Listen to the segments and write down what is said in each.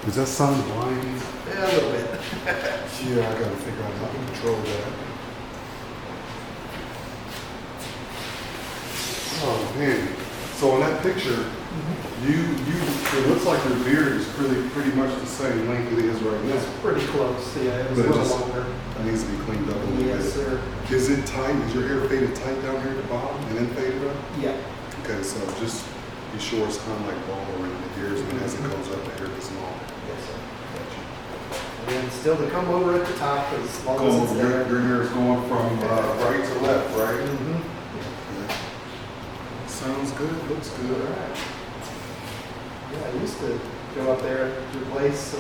Is that sun blinding? Yeah, a little bit. Yeah, I gotta figure out how to control that. Oh man. So in that picture, it looks like your beard is pretty much the same length it is right It's now. pretty close. Yeah, it was But a it little just- longer. It needs to be cleaned up a little Yes, bit. sir. Is it tight? Is your hair faded tight down here at the bottom and then faded up? Yeah. Okay, so just be sure it's kind of like ball around the ears, and as it goes up, the hair gets long. Yes, sir. And then still to come over at the top as long as it's there. Your hair is going from right to left, right? Mhm. Okay. Sounds good, looks All good. right. Yeah, I used to go up there to replace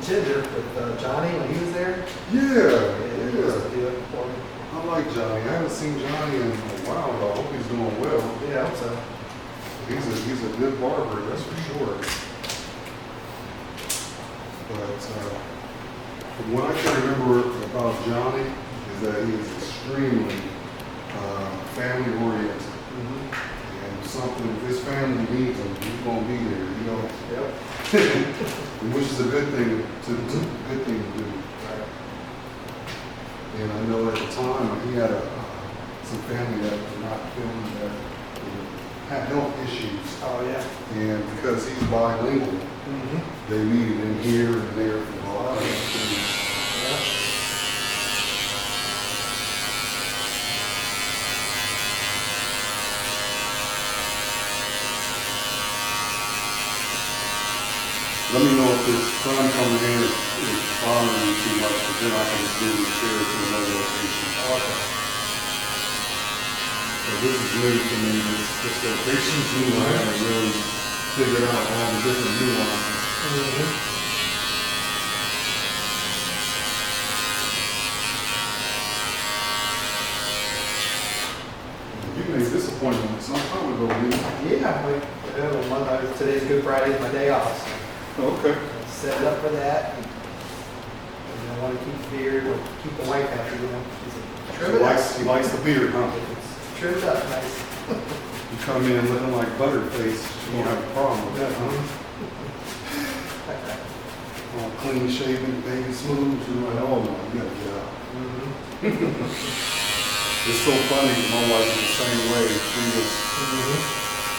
Ginger with Johnny when he was there. Yeah, Yeah, he used yeah. to do it for me. I like Johnny. I haven't seen Johnny in a while, but I hope he's doing well. Yeah, I hope so. He's a good barber, that's for sure. But from what I can remember about Johnny is that he is extremely family oriented. Mm-hmm. And something, if his family needs him, he's gonna be there, you know. Yep. Which is a good thing good thing to do. Right. And I know at the time he had some family that were not feeling that had health issues. Oh, yeah. And because he's bilingual, Mm-hmm. they needed him here and there for all kinds of things. Yeah. Let me know if this sun coming in is bothering you too much, but then I can just move the chair to another location. Okay. So this is new to me, this location's new. I haven't really figured out all the different nuances. Mm-hmm. You made this appointment some time ago, didn't you? Yeah, today's Good Friday, is my day off. So Okay. set it up for that. And I want to keep the beard, or keep the wife happy, you know. She's trim it up. He likes the beard, huh? If it's trimmed up nice. You come in looking like Butterface, you don't have a problem with that, huh? All clean shaven, baby smooth, you're like, oh no, you gotta get out. Mm-hmm. It's so funny, my wife is the same way. She was Mm-hmm.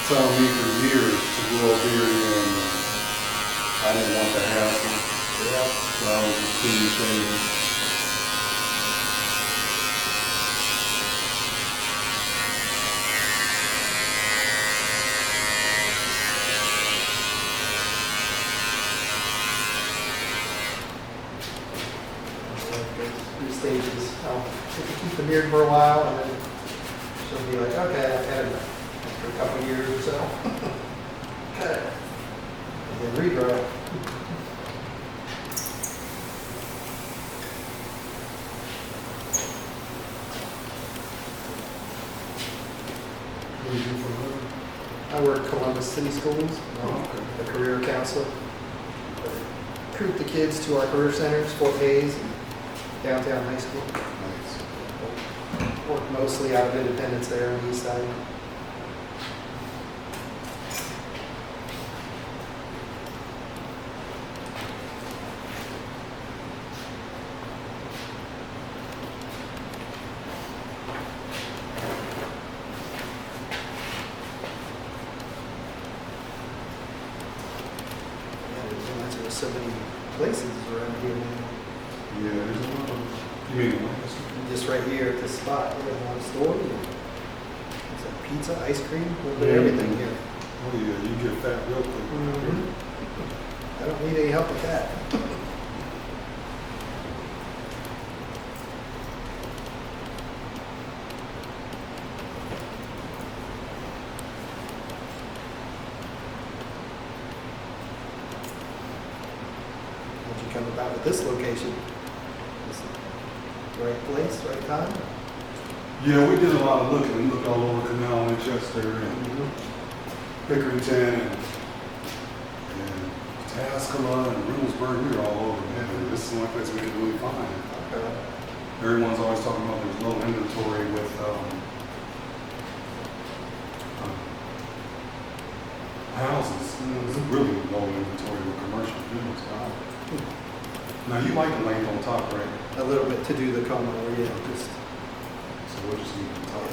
telling me for years to grow a beard and I didn't want the hassle, Yeah. so I was just clean shaven. Three stages. I'll keep the beard for a while, and then she'll be like, "Okay, I've had enough." After a couple of years or so, cut it, and then regrow. What do you do for a living? I work Columbus City Schools, Oh, okay. a career counselor. Recruit the kids to our career centers, Fort Hays, and downtown high school. Nice. Work mostly out of Independence there on the east side. Yeah, I didn't realize there were so many places around here now. Yeah, there's a lot of, you mean Lancaster? Just right here at this spot, we have a lot of stores. It's like pizza, ice cream, a little bit of Mm. everything here. Oh yeah, you get fat real quick. Mhm. I don't need any help with that. How'd you come about with this location? Is it the right place, right time? Yeah, we did a lot of looking. We looked all over Canal, Winchester, and Pickerington, and Tascala, and Reynoldsburg. We were all over, man. And this is the only place we didn't really find. Okay. Everyone's always talking about there's low inventory with houses. It's really low inventory with commercial buildings. Now, you like the length on top, right? A little bit to do the coma, yeah, just, So we'll just leave the top up.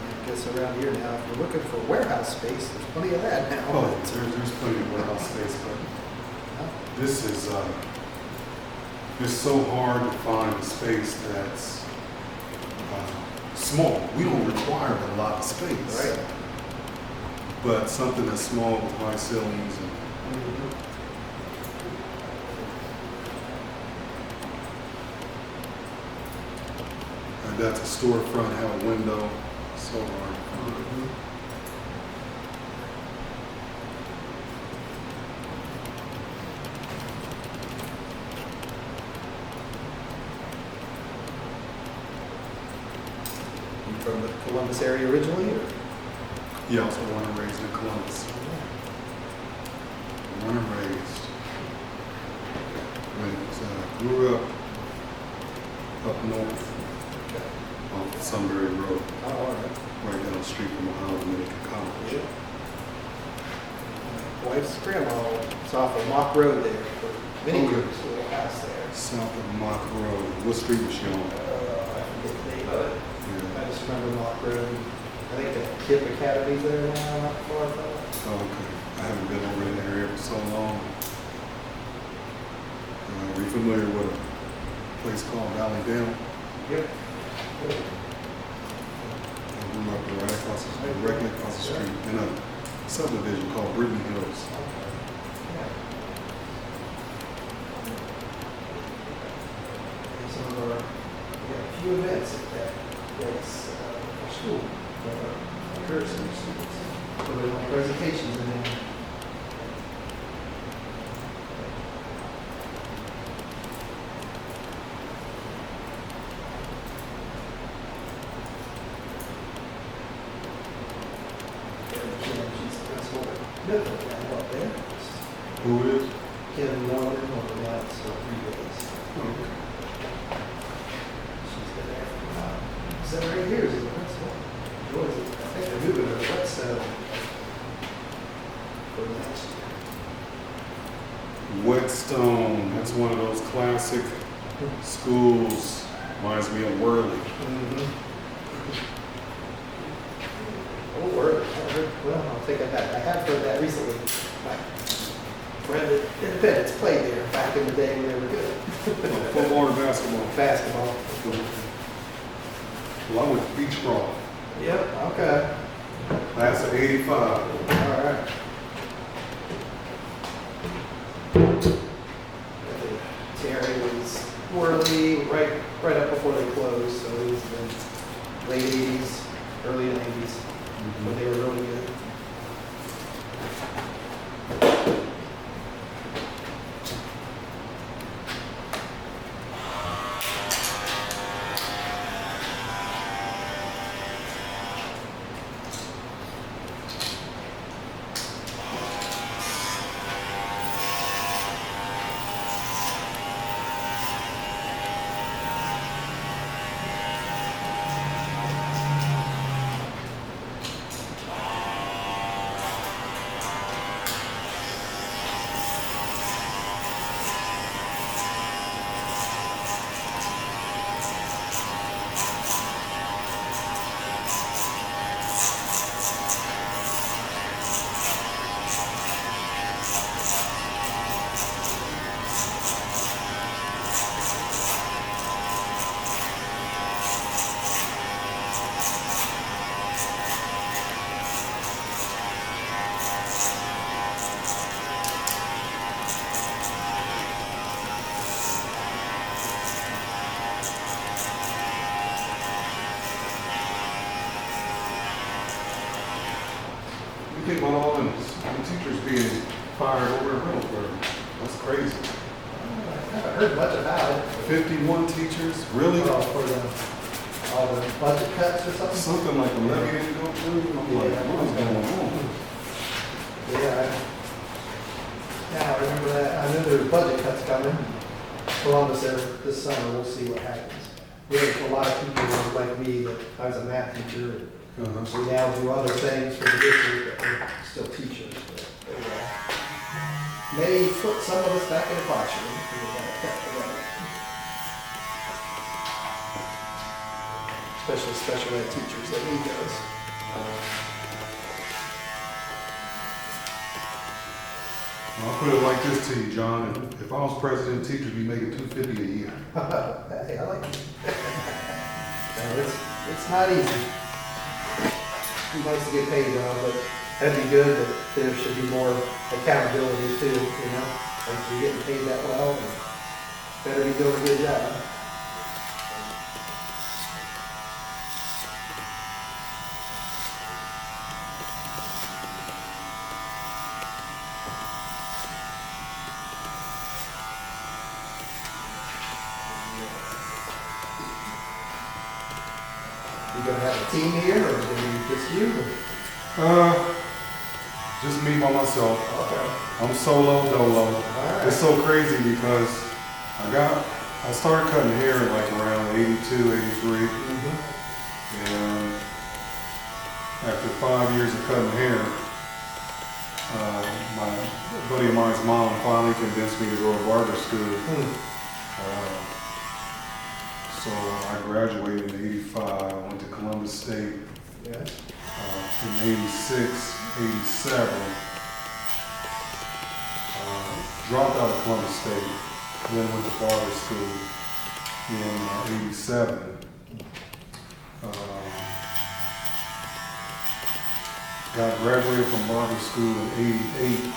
I guess around here now, if you're looking for warehouse space, there's plenty of that now. Oh, there's plenty of warehouse space, but this is, it's so hard to find a space that's small. We don't require a lot of space. Right. But something that's small with high ceilings and Mhm. that's a storefront, have a window, so hard to find. Mhm. You from the Columbus area originally, or? Yeah, I was born and raised in Columbus. Born and raised. Grew up north off Sunbury Road, Oh, all right. right down the street from Ohio Dominican College. Yeah. My wife's grandma was off of Mock Road there for many Okay. years, a little house there. South of Mock Road. What street was she on? I forget the name of it. Yeah. I just remember Mock Road. I think the KIPP Academy's there now, not far from it. Oh, okay. I haven't been over in the area for so long. Are you familiar with a place called Valley Dale? Yep. I grew up right across the street, directly across the street in a subdivision called Brittany Hills. And some of our, we had a few events at that place, for school, encourage some students. So we had presentations in there. She's the principal at Middle now up there. Who is? Kim Norman, over now it's for 3 days. Okay. She's been there for about 7 or 8 years as a principal. Enjoys it. I think they're moving her to Whetstone for next year. Whetstone, that's one of those classic schools. Reminds me of Worley. Oh, word. I heard, well, I think I have heard that recently. My friend at Independence played there back in the day when they were good. Football or basketball? Basketball. Well, I went to Beechcroft, Yep, okay. class of '85. All right. Terry was Worley right up before they closed, so it was the late 80s, early 90s, when they were really good. You think about all them teachers being fired over in Reynoldsburg? That's crazy. I haven't heard much about it. 51 teachers? Really? Well, for all the budget cuts or something? Something like the levy didn't go through? I'm like, what is going on? Yeah. Yeah, I remember that. I know there's budget cuts coming. Columbus there this summer, we'll see what happens. We have a lot of people like me that I was a math teacher. Uh-huh. We now do other things for the district, but we're still teachers. put some of us back in the classroom. We gotta kept it right. Especially special ed teachers that he does. I'll put it like this to you, John. If I was president, teachers would be making $250 a year. Hey, I like it. No, it's not easy. He wants to get paid well, but that'd be good, but there should be more accountability too, you know? Like you're getting paid that well, and better be doing a good job. You gonna have a team here, or is it just you? Just me by myself. Okay. I'm solo dolo. All right. It's so crazy because I started cutting hair like around 82, 83. And after 5 years of cutting hair, my buddy of mine's mom finally convinced me to go to barber school. So I graduated in 85. I went to Columbus State Yeah. in 86, 87. Dropped out of Columbus State, then went to barber school in 87. Got graduated from barber school in 88.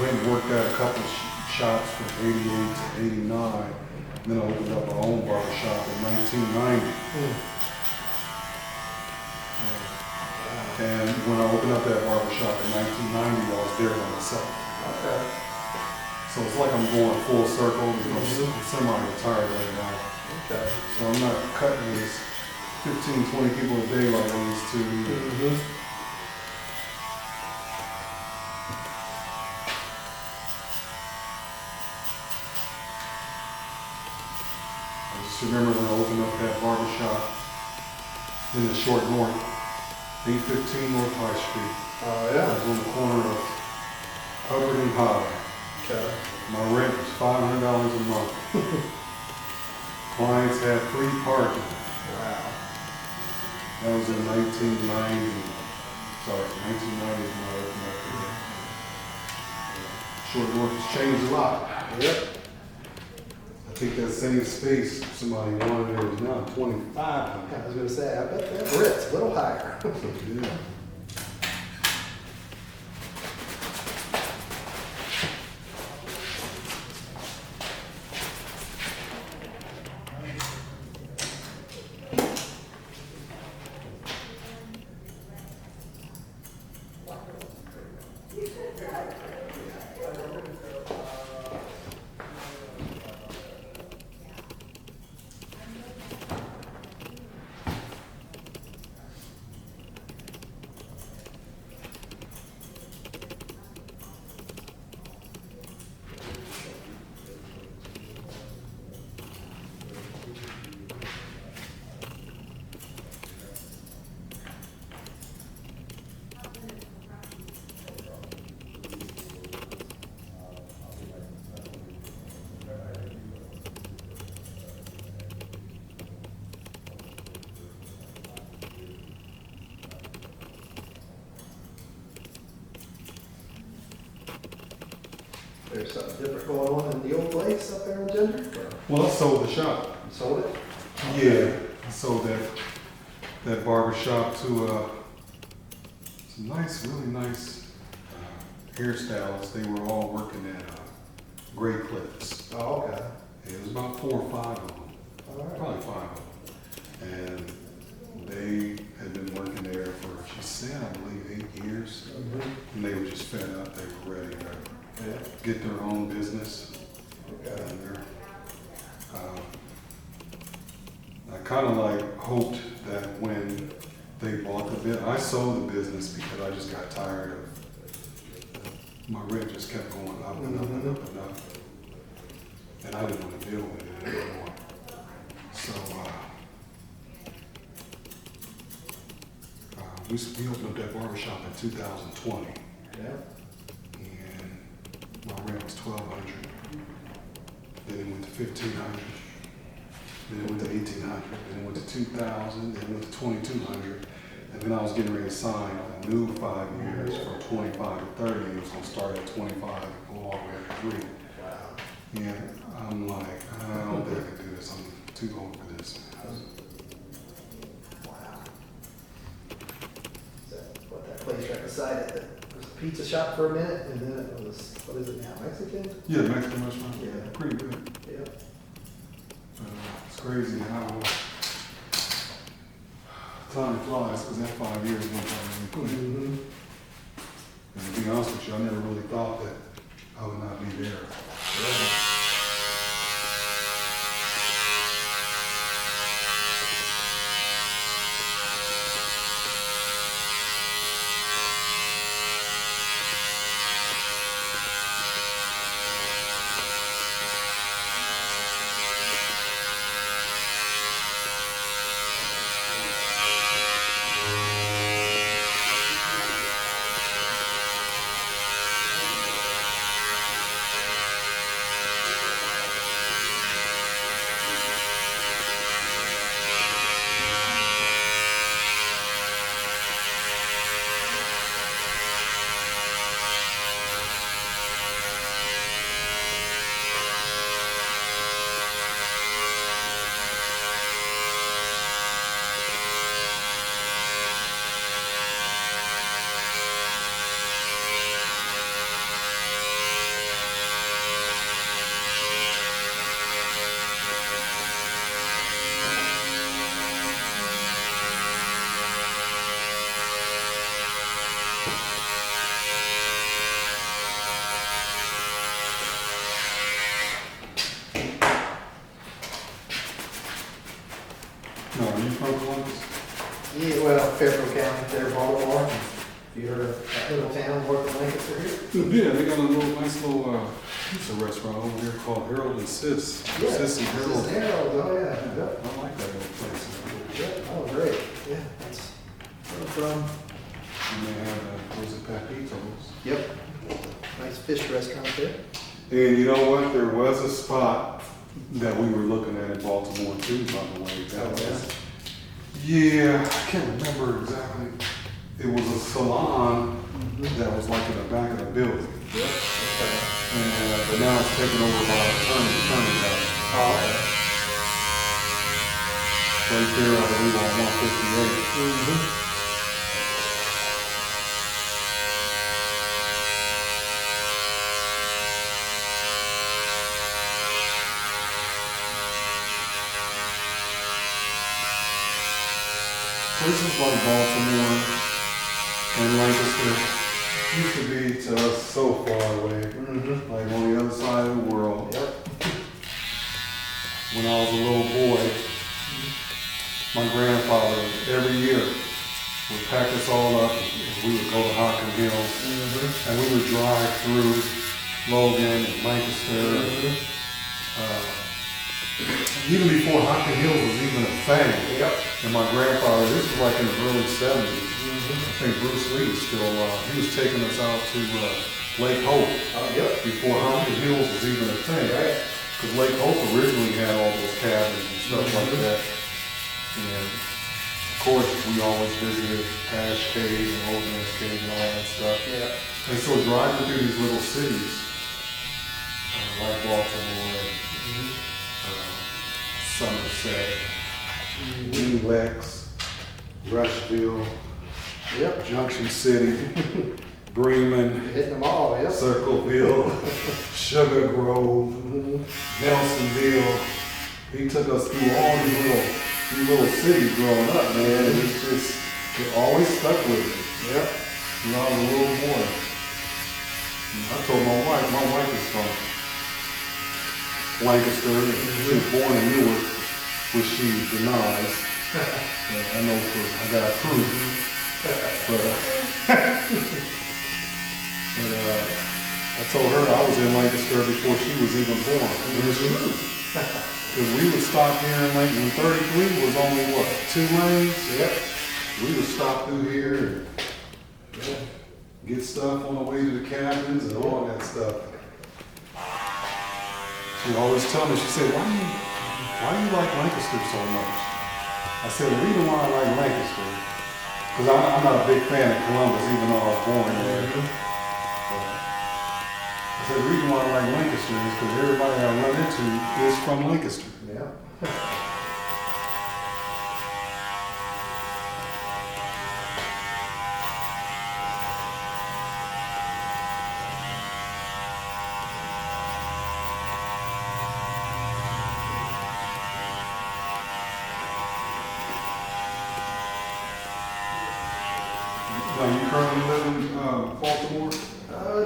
Went and worked at a couple shops from 88 to 89. Then I opened up our own barber shop in 1990. And when I opened up that barber shop in 1990, I was there by myself. Okay. So it's like I'm going full circle because I'm semi-retired right now. Okay. So I'm not cutting these 15, 20 people a day like I used to. I just remember when I opened up that barber shop in the Short North, 815 North High Street. Oh, I yeah. was on the corner of Hubbard and High. Okay. My rent was $500 a month. Clients had free parking. Wow. That was in 1990. Sorry, 1990 is when I opened up there. Short North has changed a lot. Yep. I think that same space somebody wanted there is now 25. I was gonna say, I bet that rent's a little higher. Yeah. There's something different going on in the old place up there in Ginger? Well, I sold the shop. You sold it? Yeah, I sold that barber shop to some nice, really nice hairstylists. They were all working at Great Clips. Oh, okay. It was about 4 or 5 of them, All right. probably 5 of them. And they had been working there for, she said, I believe 8 years. And they were just fed up. They were ready to Yeah. get their own business. Okay. And I kind of like hoped that when they bought the business, I sold the business because I just got tired of, my rent just kept going up and up and up and up. And I didn't want to deal with it anymore. So we opened up that barbershop in 2020. Yeah. And My rent was $1,200. Then it went to $1,500. Then it went to $1,800. Then it went to $2,000. Then it went to $2,200. And then I was getting ready to sign a new 5 years from 25 to 30. It was going to start at 25 and go all the way up to 3. Wow. And I'm like, I don't think I can do this. I'm too old for this. Wow. Is that what that place right beside it, that was a pizza shop for a minute, and then it was, what is it now, Mexican? Yeah, Mexican restaurant. Yeah. Pretty good. Yeah. It's crazy how time flies because that 5 years went by really quick. Mm-hmm. And to be honest with you, I never really thought that I would not be there. No, are you from Columbus? Yeah, well, Fairfield County, there, Baltimore. You heard of that little town north of Lancaster here? Yeah, they got a little nice little pizza restaurant over here called Harold and Sis. Yeah. Sis and Harold. Sis and Harold, oh yeah. Yep. I like that little place. Yep. Oh, great. Yeah, that's where I'm from. And they have those at Papitos. Yep. Nice fish restaurant there. And you know what? There was a spot that we were looking at in Baltimore too, by the way. That was, yeah, I can't remember exactly. It was a salon that was like in the back of the building. Yep. Okay. And but now it's taken over by a attorney house. Oh, okay. Right there, I believe on 158. Mm-hmm. Places like Baltimore and Lancaster used to be to us so far away, Mm-hmm. like on the other side of the world. Yep. When I was a little boy, my grandfather every year would pack us all up and we would go to Hockham Hills Mm-hmm. and we would drive through Logan and Lancaster. Mm-hmm. Even before Hockham Hills was even a thing. Yep. And my grandfather, this was like in the early 70s. Mm-hmm. I think Bruce Lee was still, he was taking us out to Lake Hope Oh, yep. before Hockham Hills was even a thing. Right. Because Lake Hope originally had all those cabins and stuff like Mhm. that. And of course, we always visited Ash Cave and Hogan's Cave and all that stuff. Yeah. And so driving through these little cities, like Baltimore and Somerset, New Lex, Rushville, Yep. Junction City, Bremen, Hitting them all, yep. Circleville, Sugar Grove, Mm-hmm. Nelsonville. He took us through all these little cities growing up, man. And it's just, it always stuck with me. Yep. When I was a little boy. And I told my wife is from Lancaster, and she was born in Newark, which she denies. I know I got proof. But I told her I was in Lancaster before she was even born. And it's true. Because we would stop here in Lancaster. 33 was only what, 2 lanes? Yep. We would stop through here and Yeah. get stuff on the way to the cabins and all that stuff. She always tell me, she said, why you like Lancaster so much? I said, the reason why I like Lancaster, because I'm not a big fan of Columbus, even though I was born there. But I said, the reason why I like Lancaster is because everybody I run into is from Lancaster. Yeah. Now, you currently live in Baltimore?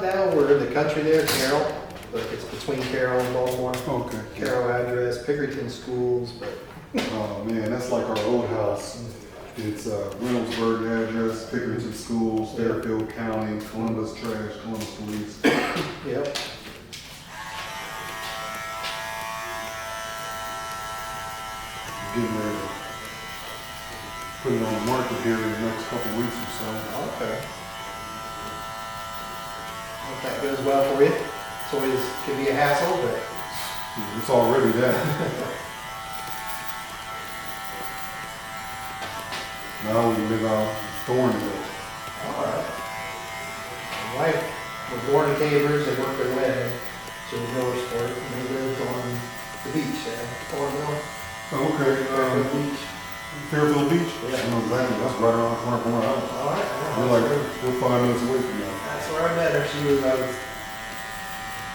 Now we're in the country there, Carroll, but it's between Carroll and Baltimore. Okay. Carroll address, Pickerington schools, but Oh man, that's like our old house. It's Reynoldsburg address, Pickerington Schools, Fairfield County, Columbus Trash, Columbus Police. yep. Getting ready to put it on the market here in the next couple of weeks or so. Okay. If that goes well for you, it's always can be a hassle, but It's already that. Now we live out in Thornville. all right. My wife was born in Cambridge and worked her way to Millersport, and they lived on the beach there, Thornville, Okay, Fairfield Beach. Fairfield Beach? Yeah. I know exactly, that's right around the corner from where I was. All right. We're 5 minutes away from that. That's where I met her. I was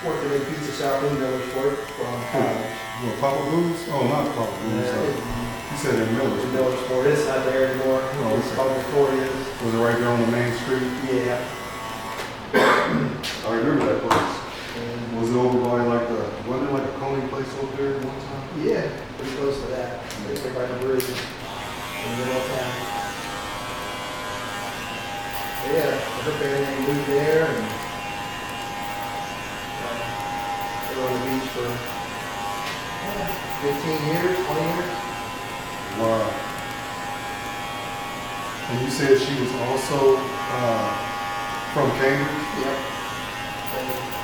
working in a pizza shop in Millersport from college. Well, Papa Blues? Oh, not Papa Blues. You said in Miller's. Millersport, it's not there anymore. Oh, It's okay. called Victoria's. Was it right there on the main street? Yeah. I remember that place. And Was it over by wasn't there like a Coney place over there at one time? yeah, pretty close to that. It's right by the bridge in the middle of town. Yeah, her family moved there and they were on the beach for 15 years, 20 years. Wow. And you said she was also from Cambridge? Yep.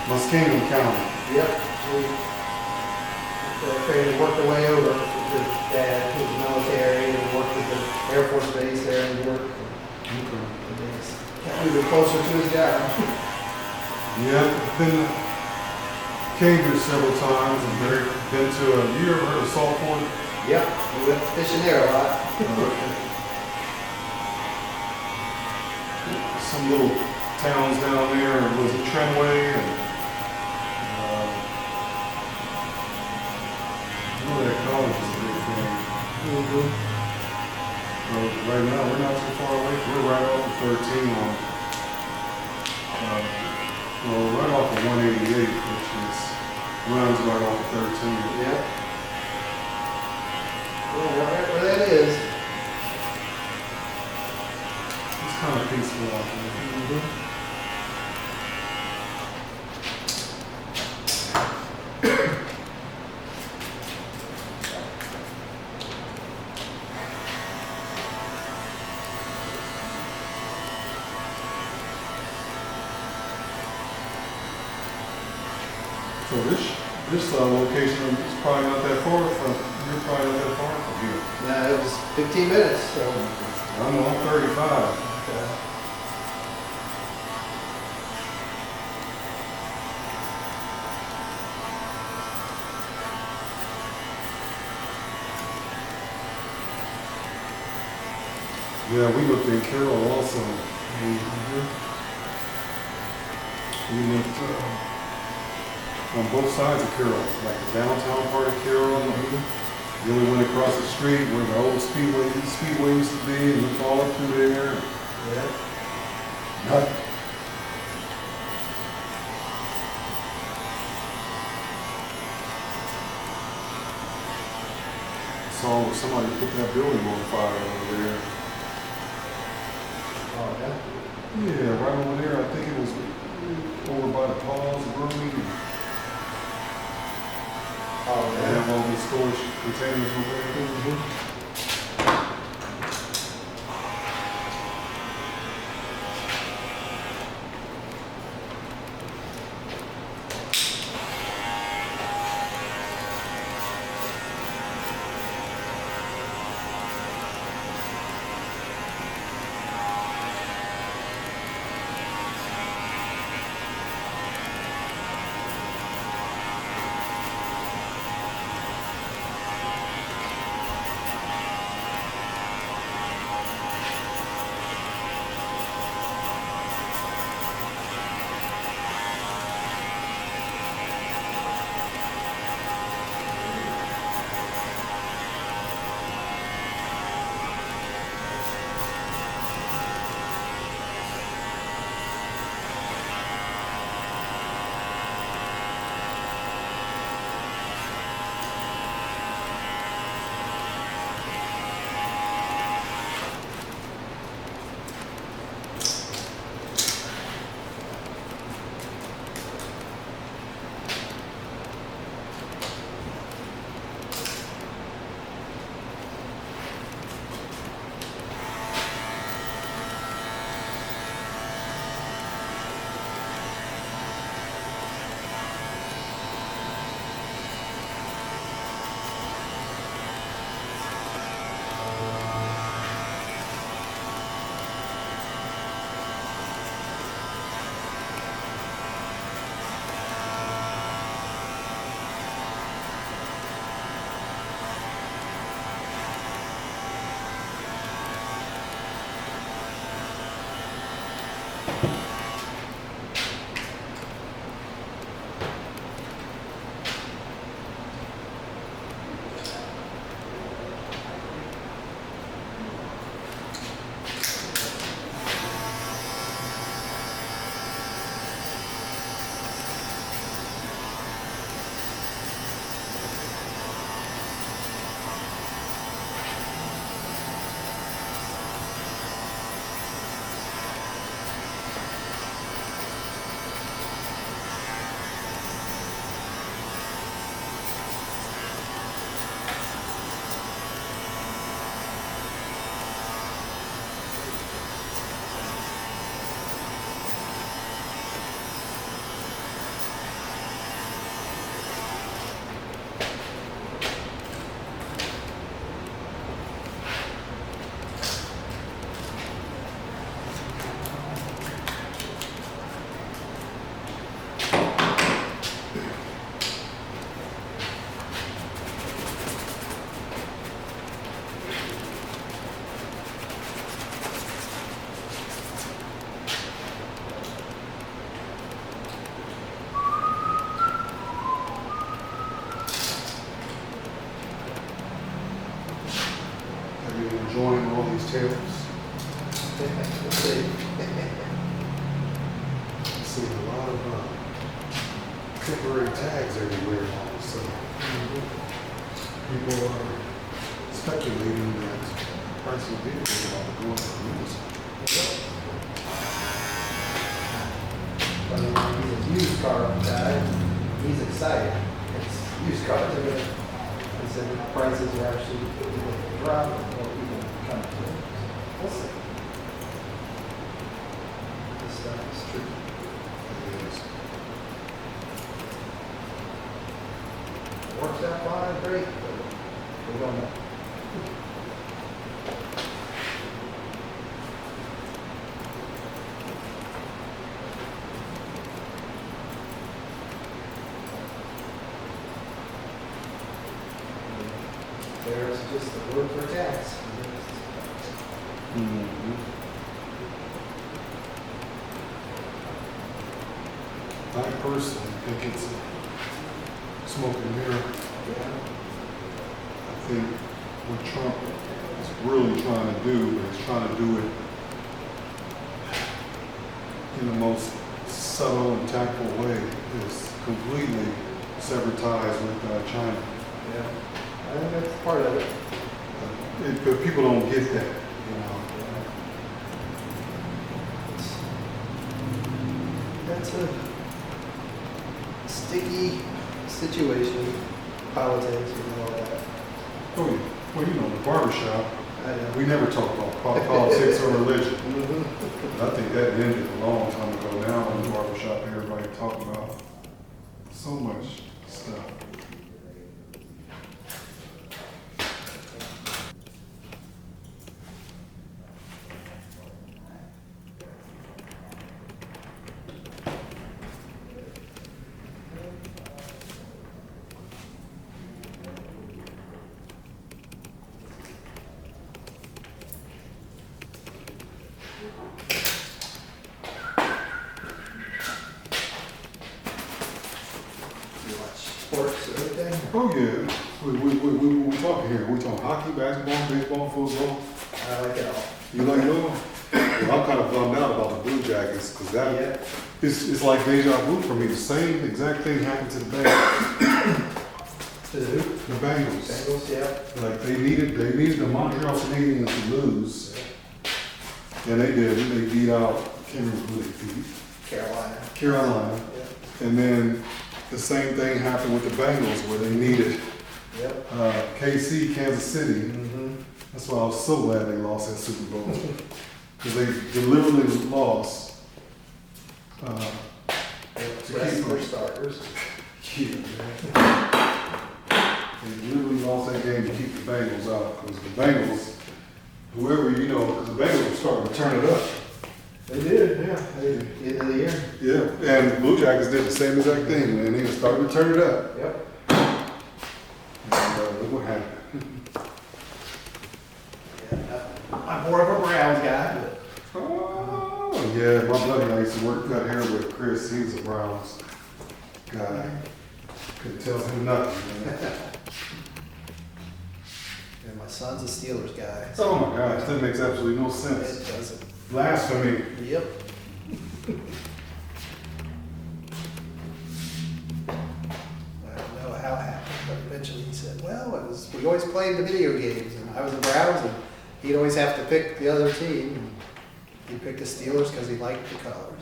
Muskingum County. Yep. Her family worked their way over. Her dad was in the military and worked at the Air Force Base there in New York. Okay. And he's moving closer to his job. Yeah, been to Cambridge several times and been to you ever heard of Saltport? Yep. We went fishing there a lot. Some little towns down there, and was it Trenway and that college is a big thing. Right now, we're not too far away. We're right off of 13 on, right off of 188, which is runs right off of 13. Yep. Well, right where that is. It's kind of peaceful out there. So this location is probably not that far from, you're probably not that far from here. Yeah, it was 15 minutes, so. I'm on 35. Yeah, we looked in Carroll also. We looked on both sides of Carroll, like the downtown part of Carroll. Then we went across the street where the old speedway used to be, and looked all up through there. Yeah. Nothing. Saw where somebody put that building on fire over there. Oh, yeah. Yeah, right over there. I think it was over by the Paul's Brewing. Oh, They have all these storage containers over there. fishing. I've seen a lot of temporary tags everywhere now, so people are speculating that the price of vehicles are about to go up. But he's a used car guy, he's excited. It's used cars are gonna, he said the prices are actually gonna drop or even come to. We'll see. This stuff is true. Works out fine, great, but we don't know. There's just the word for tax. I personally think it's a smoke and mirror. Yeah. I think what Trump is really trying to do is trying to do it in the most subtle and tactful way, is completely sever ties with China. Yeah. I think that's part of it. But people don't get that, you know. That's a sticky situation, politics and all that. Oh, yeah. Well, you know, the barbershop, I know. we never talk about politics or religion. Mhm. I think that ended a long time ago. Now in the barbershop, everybody talk about so much stuff. You watch sports or anything? Oh yeah, we talking here. We talking hockey, basketball, baseball, football. I like it all. You like it all? Well, I'm kind of bummed out about the Blue Jackets because that Yeah. it's like deja vu for me. The same exact thing happened to the Bengals. To the who? The Bengals. Bengals, yeah. Like they needed the Montreal Canadiens to lose, and they did. They beat out, I can't remember who they beat, Carolina. Carolina. Yeah. And then the same thing happened with the Bengals where they needed Yep. KC, Kansas City. Mm-hmm. That's why I was so glad they lost that Super Bowl. Because they deliberately lost. Rest keep their them. starters. They literally lost that game to keep the Bengals out. Because the Bengals, whoever you know, because the Bengals were starting to turn it up. They did, yeah. End of the year. Yeah, and the Blue Jackets did the same exact thing, man. They were starting to turn it up. Yep. And look what happened. Yeah. I'm more of a Browns guy, but Oh, yeah, my buddy I used to work cut hair with Chris. He was a Browns guy. Couldn't tell him nothing, man. and my son's a Steelers guy. Oh my gosh, that makes absolutely no sense. It doesn't. Blasphemy. Yep. I don't know how it happened, but eventually he said, well, it was, we always played the video games, and I was a Browns, and he'd always have to pick the other team. And he picked the Steelers because he liked the colors.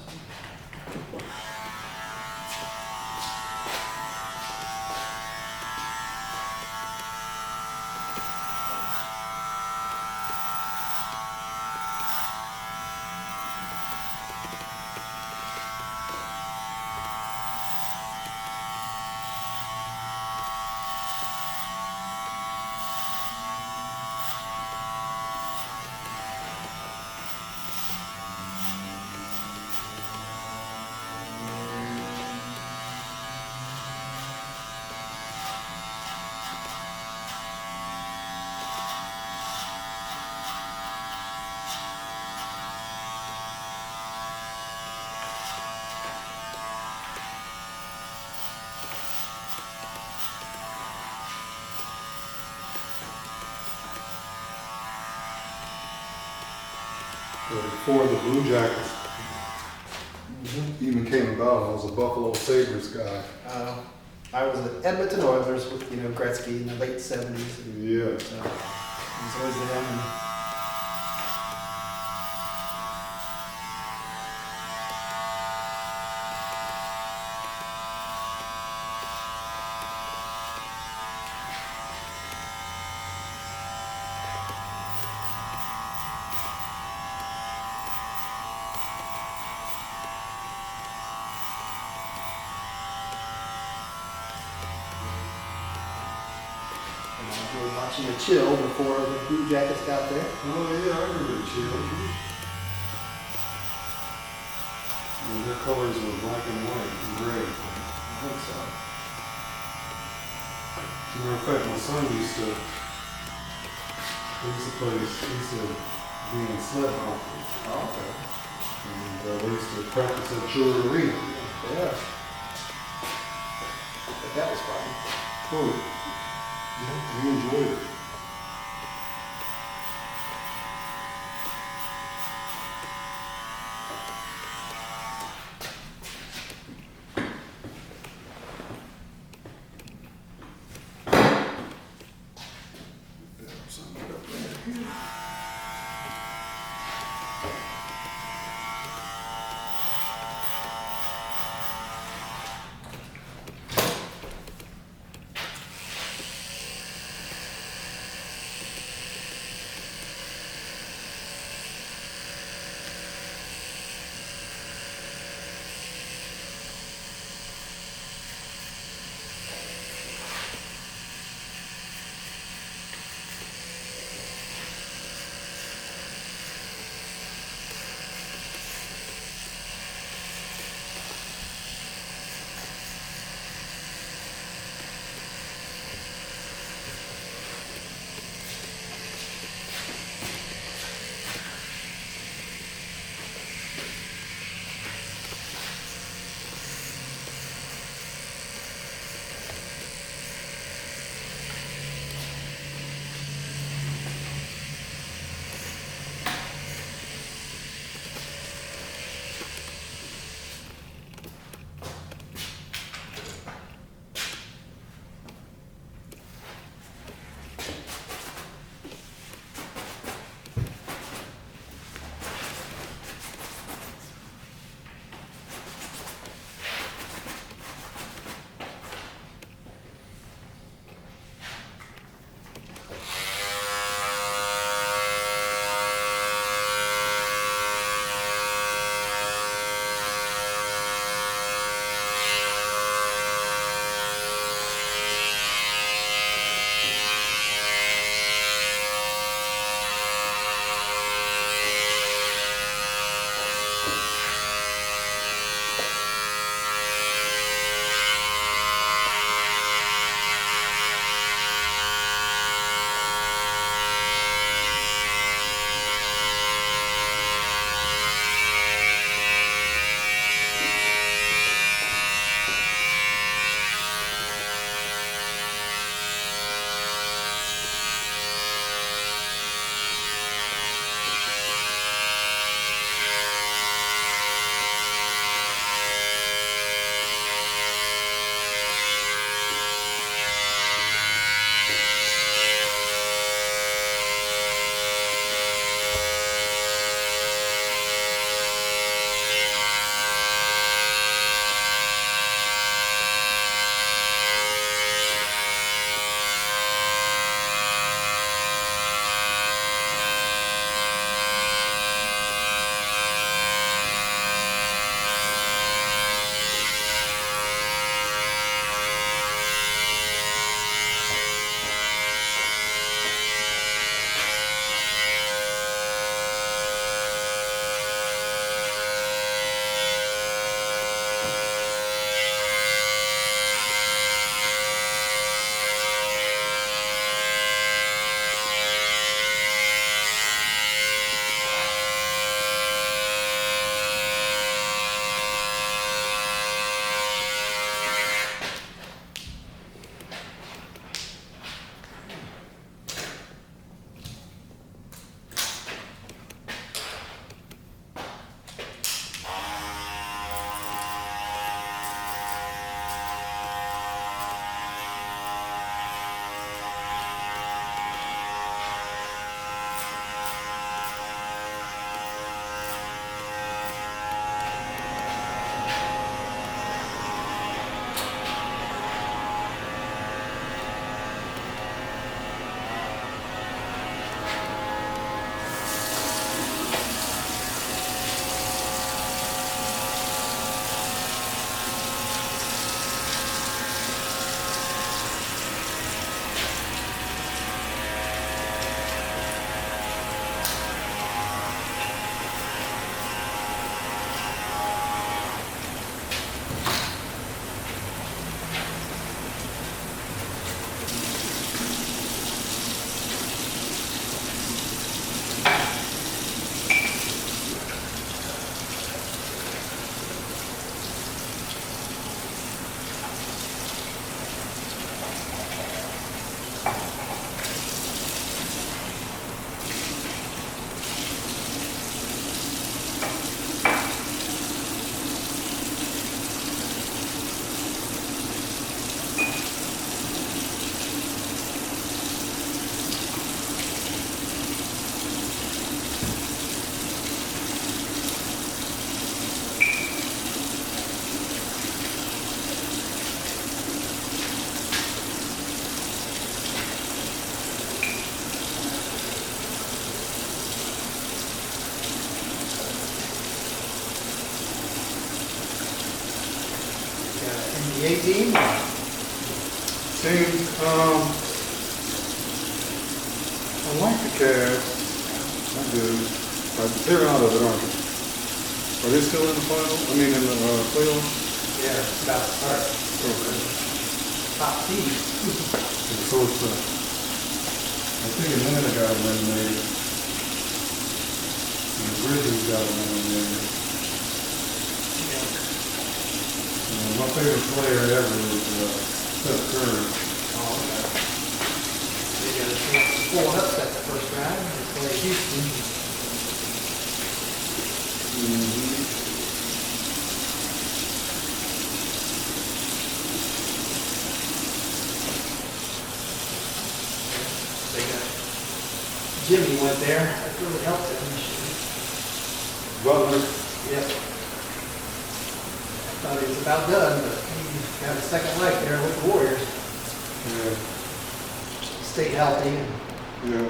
Before the Blue Jackets even came about, I was a Buffalo Sabres guy. I was at Edmonton Oilers with, Gretzky in the late 70s. Yeah. So, it was always them. And we were watching the chill before the Blue Jackets got there. Oh yeah, I remember the Chill. And their colors were black and white and gray. I think so. As a matter of fact, my son used to be in sled hockey. Oh, okay. And we used to practice at Children's Arena. Yeah. But that was fun. Oh, yeah, we enjoyed it. The 18? Team, I like the Cavs. I do. They're out of it, aren't they? Are they still in the final? I mean, in the playoffs? Yeah, it's about to start. Okay. Top seed. And so it's, I think Atlanta got eliminated. And the Grizzlies got eliminated. Yeah. My favorite player ever is Steph Curry. Oh, okay. They got a chance to pull an upset the first round. They play Houston. They got Jimmy went there. That really helped them this year. Butler. Yep. Thought he was about done, but he got a second leg there with the Warriors. Yeah. Stay healthy and Yeah.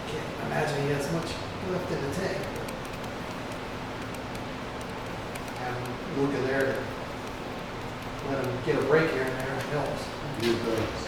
can't imagine he has much left in the tank. Have him looking there to let him get a break here and there helps. He does.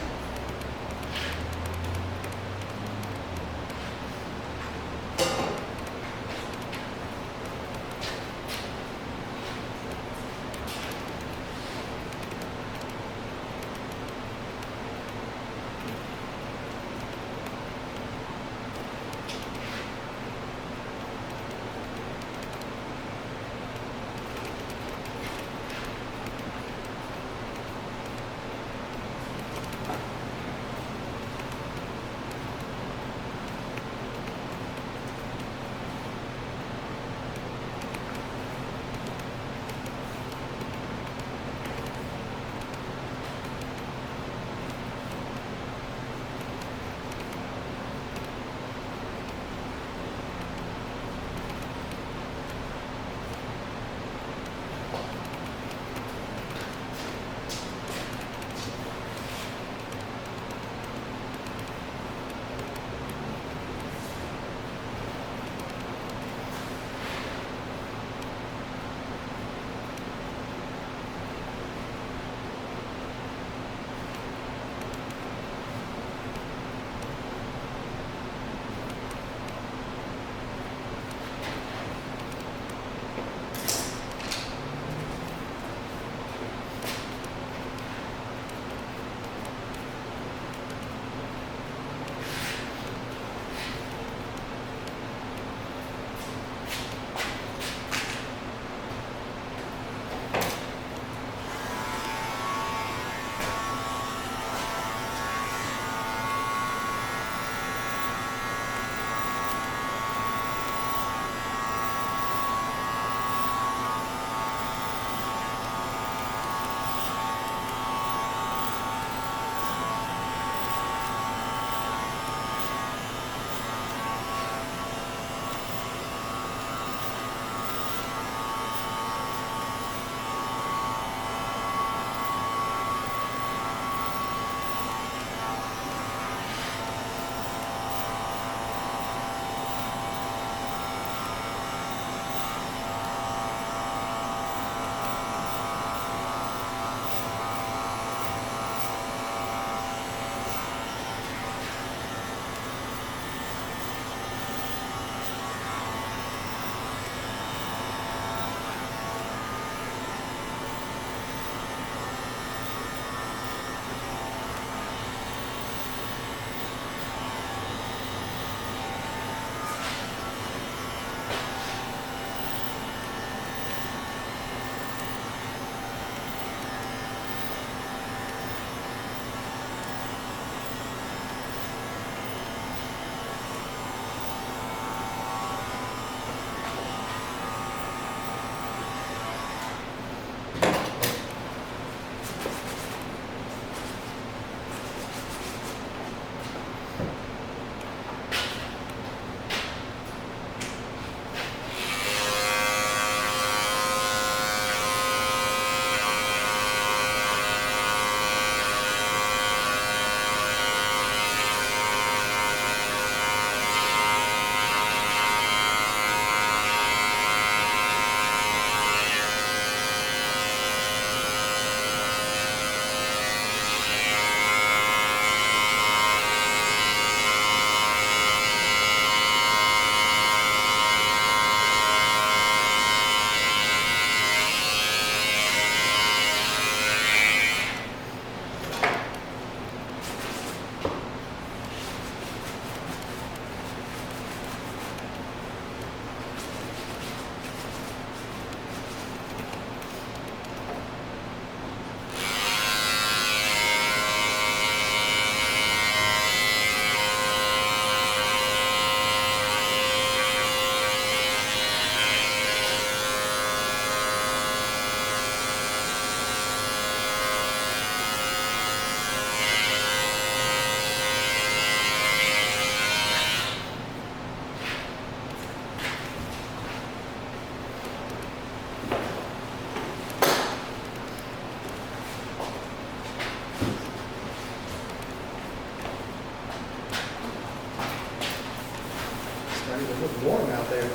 warm out there.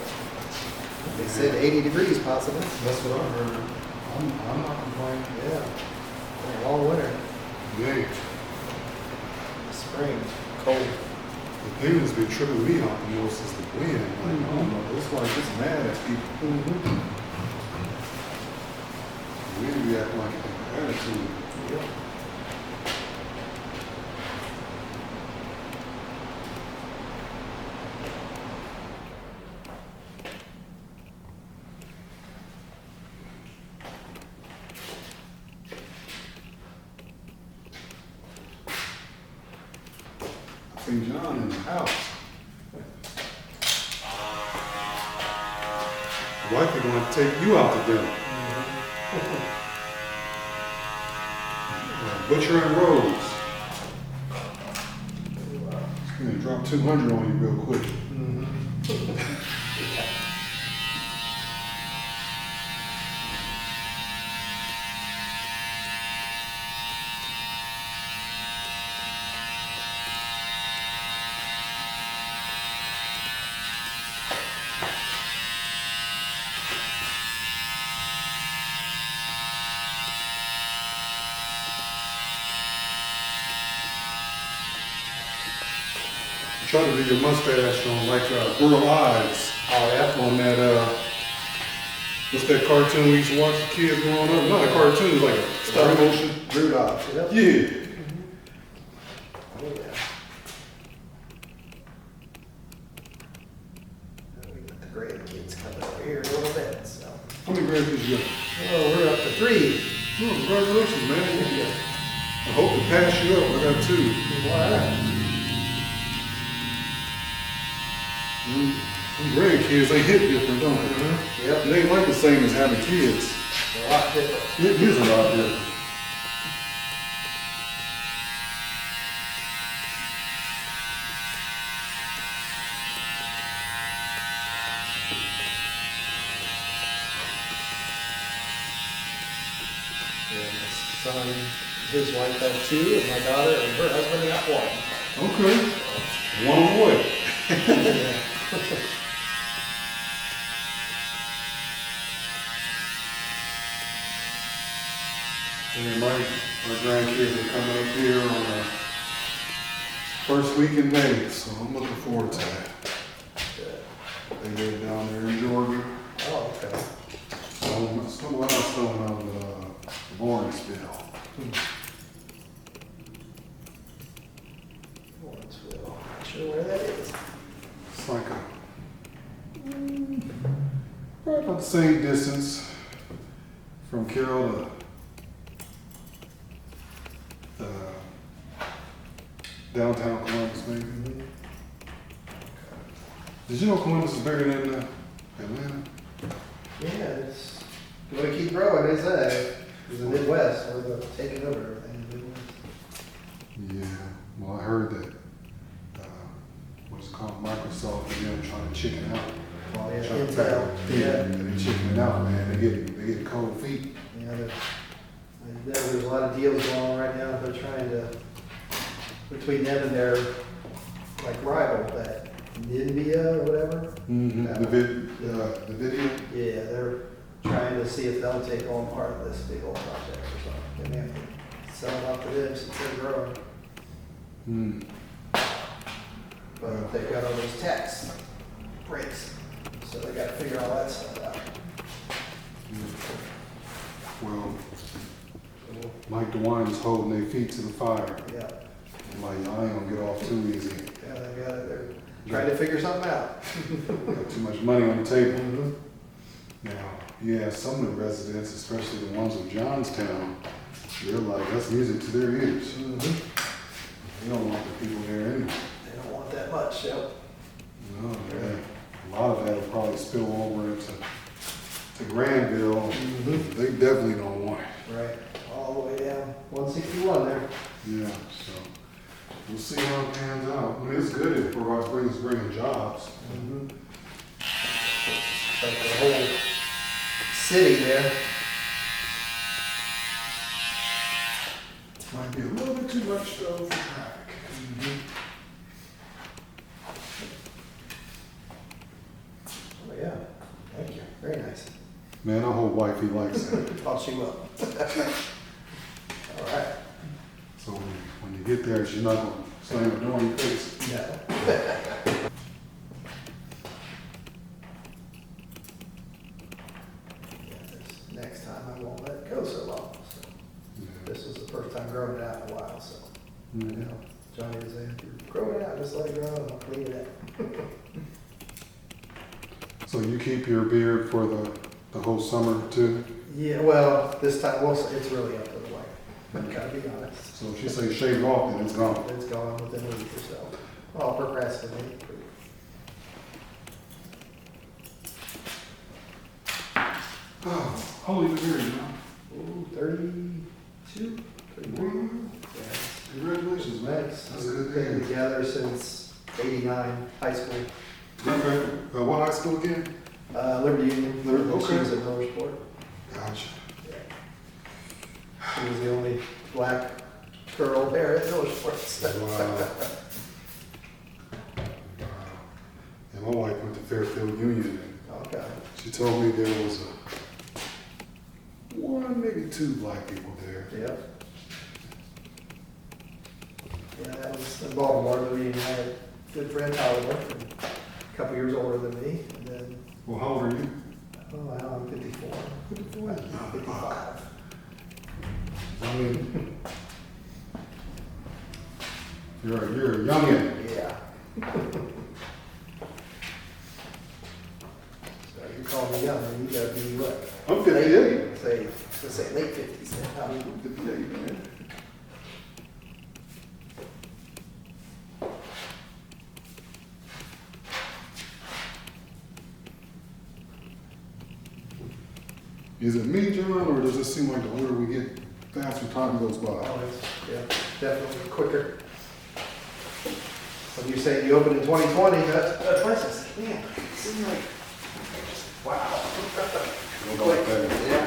They said 80 degrees possible. That's what I heard. I'm not complaining. Yeah. A long winter. Yeah. Spring. Cold. The thing that's been tripping me out the most is the wind. Like, I don't know, it's like it's mad at people. The wind be acting like an attitude. Yeah. St. John in the house. Wife is going to take you out to dinner. Butcher and Rose. It's going to drop 200 on you real quick. Try to do your mustache on like Burl Ives Oh, yeah? on that, what's that cartoon we used to watch as kids growing up? Not a cartoon, it's like a stop motion. Rudolph. Yep. Yeah. Oh, yeah. We got the grandkids coming over here in a little bit, so. How many grandkids you got? Oh, we're up to 3. Oh, congratulations, man. I hope to pass you up. I got 2. Wow. Grandkids, they hit different, don't they? Yep. It ain't like the same as having kids. A lot different. It is a lot different. Yeah, my son, his wife had 2, and my daughter and her husband got 1. Okay. One away. Yeah. And my grandkids are coming up here on the first week in May, so I'm looking forward to that. They live down there in Georgia. Oh, okay. Somewhere else on Lawrenceville. Lawrenceville. Not sure where that is. It's like right about the same distance from Carroll to downtown Columbus, maybe. Did you know Columbus is bigger than Atlanta? Yeah, it's going to keep growing, they say. It's the Midwest, we're taking over everything in the Midwest. Yeah. Well, I heard that what's it called, Microsoft, and them trying to chicken out. Oh, yeah, Trying to Intel. they're chickening out, man. They get cold feet. Yeah, I know there's a lot of deals going on right now. They're trying to, between them and their, like, rival, that NVIDIA or whatever. Mm-hmm. The video. Yeah, they're trying to see if they'll take on part of this big old project or something. They have to sell it off to them since they're growing. Mm. But they've got all those tax breaks, so they got to figure all that stuff out. Well, Mike DeWine's holding their feet to the fire. Yeah, I'm like, y'all ain't gonna get off too easy. yeah, they got it. They're trying to figure something out. Got too much money on the table. Now, yeah, some of the residents, especially the ones in Johnstown, they're like, that's music to their ears. They don't want the people there anyway. They don't want that much, yep. No, yeah. A lot of that will probably spill over into Granville. They definitely don't want it. Right, all the way down 161 there. Yeah, so we'll see how it pans out. I mean, it's good if it's bringing jobs. Like the whole city there. Might be a little bit too much though for traffic. Man, I hope wifey likes it. Oh, she will. All right. So when you get there, she's not gonna slam the door in your face. No. Yeah, next time I won't let it go so long. So Yeah. this was the first time growing it out in a while, so, you Mhm. know, Johnny was saying, grow it out, just let it grow, and I'll clean it up. So you keep your beard for the whole summer too? Yeah, well, this time, well, it's really up to the wife, I gotta be honest. So if she say shave it off, then it's gone. It's gone within a week or so. I'll procrastinate. Oh, holy beard, you know? Ooh, 32, 33? Yes. Congratulations, man. Nice. That's a good We've been thing. together since '89, high school. Okay. What high school again? Liberty Union. Liberty, okay. She was at Millersport. Gotcha. She was the only black girl there at Millersport. Wow. And my wife went to Fairfield Union, and Okay. she told me there was one, maybe two black people there. Yep. Yeah, that was in Baltimore. Liberty Union. I had a good friend, Tyler, a couple years older than me. And then, Well, how old are you? oh, now I'm 54. 54. I'm 55. I mean, you're a youngin'. Yeah. So you call me young, and you gotta be what? I'm 58. Let's say late 50s now. I'm 58, man. Is it me, John, or does it seem like the older we get, faster time goes by? Oh, it's, yeah, definitely quicker. When you say you opened in 2020, that's impressive. Man, it seems like, wow. Go back there. Yeah.